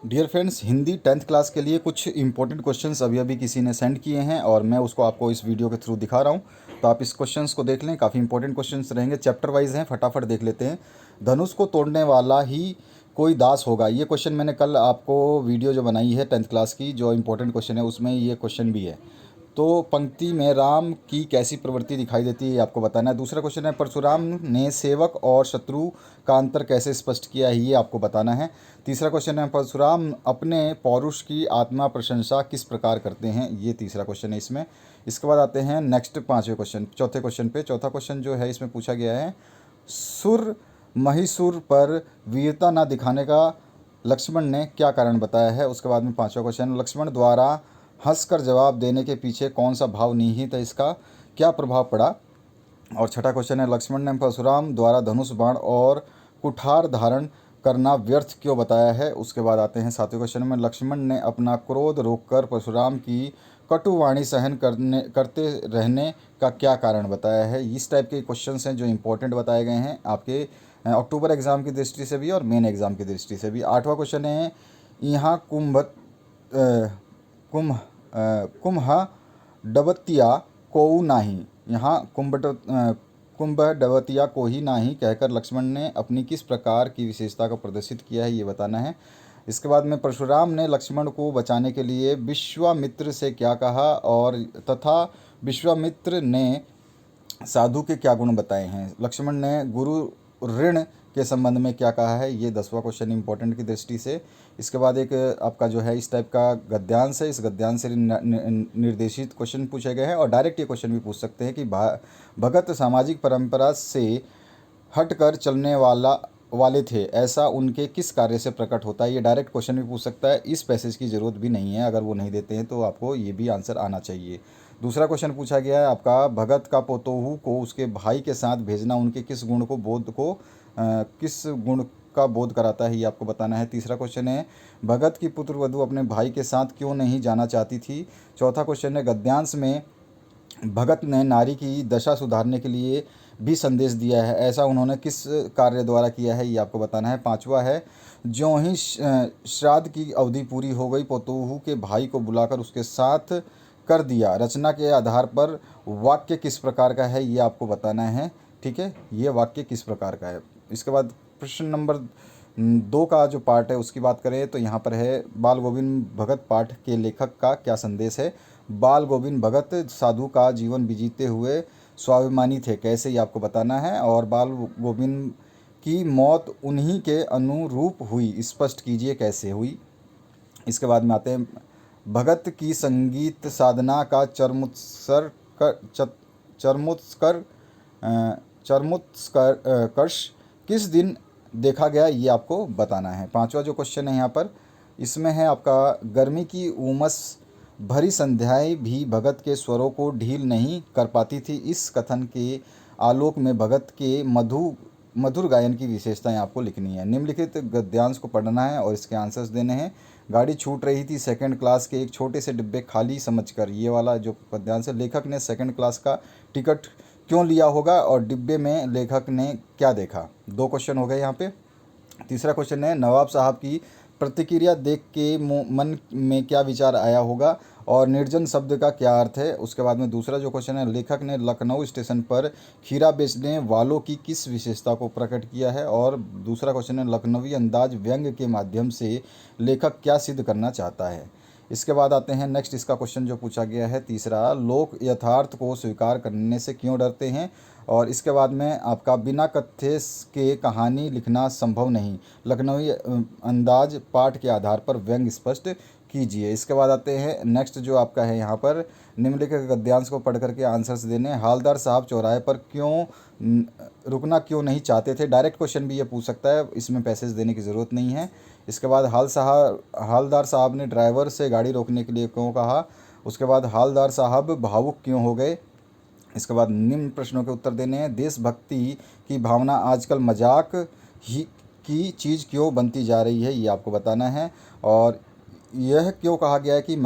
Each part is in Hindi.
Dear friends, Hindi 10th class के लिए कुछ इंपॉर्टेंट क्वेश्चंस अभी अभी किसी ने सेंड किए हैं और मैं उसको आपको इस वीडियो के थ्रू दिखा रहा हूं। तो आप इस क्वेश्चंस को देख लें, काफ़ी इंपॉर्टेंट क्वेश्चंस रहेंगे, चैप्टर वाइज हैं, फटाफट देख लेते हैं। धनुष को तोड़ने वाला ही कोई दास होगा, ये क्वेश्चन मैंने कल आपको वीडियो जो बनाई है 10th क्लास की, जो इंपॉर्टेंट क्वेश्चन है उसमें ये क्वेश्चन भी है। तो पंक्ति में राम की कैसी प्रवृत्ति दिखाई देती है ये आपको बताना है। दूसरा क्वेश्चन है, परशुराम ने सेवक और शत्रु का अंतर कैसे स्पष्ट किया है, ये आपको बताना है। तीसरा क्वेश्चन है, परशुराम अपने पौरुष की आत्मा प्रशंसा किस प्रकार करते हैं, ये तीसरा क्वेश्चन है इसमें। इसके बाद आते हैं नेक्स्ट पाँचवें क्वेश्चन, चौथे क्वेश्चन पे। चौथा क्वेश्चन जो है इसमें पूछा गया है, सुर महिसुर पर वीरता न दिखाने का लक्ष्मण ने क्या कारण बताया है। उसके बाद में पांचवा क्वेश्चन, लक्ष्मण द्वारा हंसकर जवाब देने के पीछे कौन सा भाव निहित है, इसका क्या प्रभाव पड़ा। और छठा क्वेश्चन है, लक्ष्मण ने परशुराम द्वारा धनुष बाण और कुठार धारण करना व्यर्थ क्यों बताया है। उसके बाद आते हैं सातवें क्वेश्चन में, लक्ष्मण ने अपना क्रोध रोककर परशुराम की कटुवाणी सहन करते रहने का क्या कारण बताया है। इस टाइप के क्वेश्चंस हैं जो इंपॉर्टेंट बताए गए हैं आपके अक्टूबर एग्ज़ाम की दृष्टि से भी और मेन एग्ज़ाम की दृष्टि से भी। आठवां क्वेश्चन है, यहाँ कुंभ कुंभ डबतिया को नाही, यहाँ कुंभ डबतिया को ही नाही कहकर लक्ष्मण ने अपनी किस प्रकार की विशेषता को प्रदर्शित किया है, ये बताना है। इसके बाद में, परशुराम ने लक्ष्मण को बचाने के लिए विश्वामित्र से क्या कहा और तथा विश्वामित्र ने साधु के क्या गुण बताए हैं। लक्ष्मण ने गुरु ऋण के संबंध में क्या कहा है, ये 10वां क्वेश्चन इंपॉर्टेंट की दृष्टि से। इसके बाद एक आपका जो है इस टाइप का गद्यांश है, इस गद्यांश से निर्देशित क्वेश्चन पूछे गए हैं और डायरेक्ट ये क्वेश्चन भी पूछ सकते हैं कि भगत सामाजिक परंपरा से हटकर चलने वाले थे, ऐसा उनके किस कार्य से प्रकट होता है। ये डायरेक्ट क्वेश्चन भी पूछ सकता है, इस पैसेज की ज़रूरत भी नहीं है, अगर वो नहीं देते हैं तो आपको ये भी आंसर आना चाहिए। दूसरा क्वेश्चन पूछा गया है आपका, भगत का पोतोहू को उसके भाई के साथ भेजना उनके किस गुण का बोध कराता है, ये आपको बताना है। तीसरा क्वेश्चन है, भगत की पुत्र वधू अपने भाई के साथ क्यों नहीं जाना चाहती थी। चौथा क्वेश्चन है, गद्यांश में भगत ने नारी की दशा सुधारने के लिए भी संदेश दिया है, ऐसा उन्होंने किस कार्य द्वारा किया है, ये आपको बताना है। पांचवा है, ज्यों ही श्राद्ध की अवधि पूरी हो गई, पोतोहू के भाई को बुलाकर उसके साथ कर दिया, रचना के आधार पर वाक्य किस प्रकार का है, ये आपको बताना है। ठीक है, ये वाक्य किस प्रकार का है। इसके बाद प्रश्न नंबर 2 का जो पार्ट है उसकी बात करें तो यहाँ पर है, बाल गोविंद भगत पाठ के लेखक का क्या संदेश है। बाल गोविंद भगत साधु का जीवन बीते हुए स्वाभिमानी थे, कैसे, ये आपको बताना है। और बाल गोविंद की मौत उन्हीं के अनुरूप हुई, स्पष्ट कीजिए कैसे हुई। इसके बाद में आते हैं, भगत की संगीत साधना का चरमोत्कर चरमोत्कर्ष किस दिन देखा गया, ये आपको बताना है। पांचवा जो क्वेश्चन है यहाँ पर, इसमें है आपका, गर्मी की उमस भरी संध्याएं भी भगत के स्वरों को ढील नहीं कर पाती थी, इस कथन के आलोक में भगत के मधुर गायन की विशेषताएं आपको लिखनी है। निम्नलिखित गद्यांश को पढ़ना है और इसके आंसर्स देने हैं। गाड़ी छूट रही थी सेकंड क्लास के एक छोटे से डिब्बे खाली समझकर, ये वाला जो गद्यांश है, लेखक ने सेकंड क्लास का टिकट क्यों लिया होगा और डिब्बे में लेखक ने क्या देखा। 2 क्वेश्चन हो गए यहाँ पे। तीसरा क्वेश्चन है, नवाब साहब की प्रतिक्रिया देख के मन में क्या विचार आया होगा और निर्जन शब्द का क्या अर्थ है। उसके बाद में दूसरा जो क्वेश्चन है, लेखक ने लखनऊ स्टेशन पर खीरा बेचने वालों की किस विशेषता को प्रकट किया है। और दूसरा क्वेश्चन है, लखनवी अंदाज व्यंग के माध्यम से लेखक क्या सिद्ध करना चाहता है। इसके बाद आते हैं नेक्स्ट, इसका क्वेश्चन जो पूछा गया है तीसरा, लोग यथार्थ को स्वीकार करने से क्यों डरते हैं। और इसके बाद में आपका, बिना कथ्य के कहानी लिखना संभव नहीं, लखनवी अंदाज पाठ के आधार पर व्यंग स्पष्ट कीजिए। इसके बाद आते हैं नेक्स्ट जो आपका है यहाँ पर, निम्नलिखित गद्यांश को पढ़ करके आंसर्स देने। हालदार साहब चौराहे पर रुकना क्यों नहीं चाहते थे, डायरेक्ट क्वेश्चन भी ये पूछ सकता है, इसमें पैसेज देने की ज़रूरत नहीं है। इसके बाद, हालदार साहब ने ड्राइवर से गाड़ी रोकने के लिए क्यों कहा। उसके बाद, हालदार साहब भावुक क्यों हो गए। इसके बाद निम्न प्रश्नों के उत्तर देने हैं। देशभक्ति की भावना आजकल मजाक ही की चीज़ क्यों बनती जा रही है, ये आपको बताना है। और यह क्यों कहा गया है कि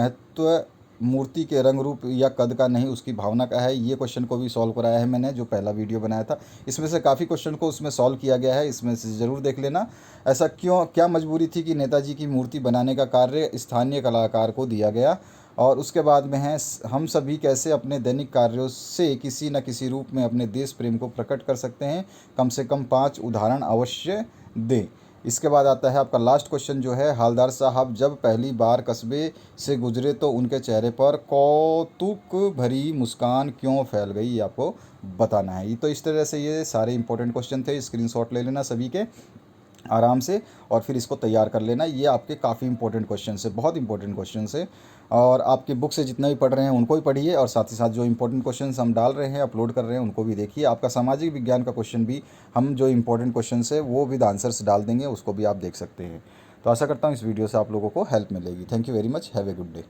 मूर्ति के रंग रूप या कद का नहीं, उसकी भावना का है। ये क्वेश्चन को भी सॉल्व कराया है मैंने, जो पहला वीडियो बनाया था। इसमें से काफ़ी क्वेश्चन को उसमें सॉल्व किया गया है, इसमें से ज़रूर देख लेना। ऐसा क्यों, क्या मजबूरी थी कि नेताजी की मूर्ति बनाने का कार्य स्थानीय कलाकार को दिया गया। और उसके बाद में है, हम सभी कैसे अपने दैनिक कार्यों से किसी न किसी रूप में अपने देश प्रेम को प्रकट कर सकते हैं, कम से कम 5 उदाहरण अवश्य दें। इसके बाद आता है आपका लास्ट क्वेश्चन जो है, हवलदार साहब जब पहली बार कस्बे से गुजरे तो उनके चेहरे पर कौतुक भरी मुस्कान क्यों फैल गई, ये आपको बताना है। तो इस तरह से ये सारे इंपॉर्टेंट क्वेश्चन थे, स्क्रीनशॉट ले लेना सभी के आराम से और फिर इसको तैयार कर लेना। ये आपके काफ़ी इंपॉर्टेंट क्वेश्चन है, बहुत इंपॉर्टेंट क्वेश्चन है। और आपकी बुक से जितना भी पढ़ रहे हैं उनको भी पढ़िए, और साथ ही साथ जो इंपॉर्टेंट क्वेश्चन हम डाल रहे हैं, अपलोड कर रहे हैं, उनको भी देखिए। आपका सामाजिक विज्ञान का क्वेश्चन भी हम जो इंपॉर्टेंट क्वेश्चन है वो विद आंसर्स डाल देंगे, उसको भी आप देख सकते हैं। तो आशा करता हूँ इस वीडियो से आप लोगों को हेल्प मिलेगी। Thank you very much, have a good day.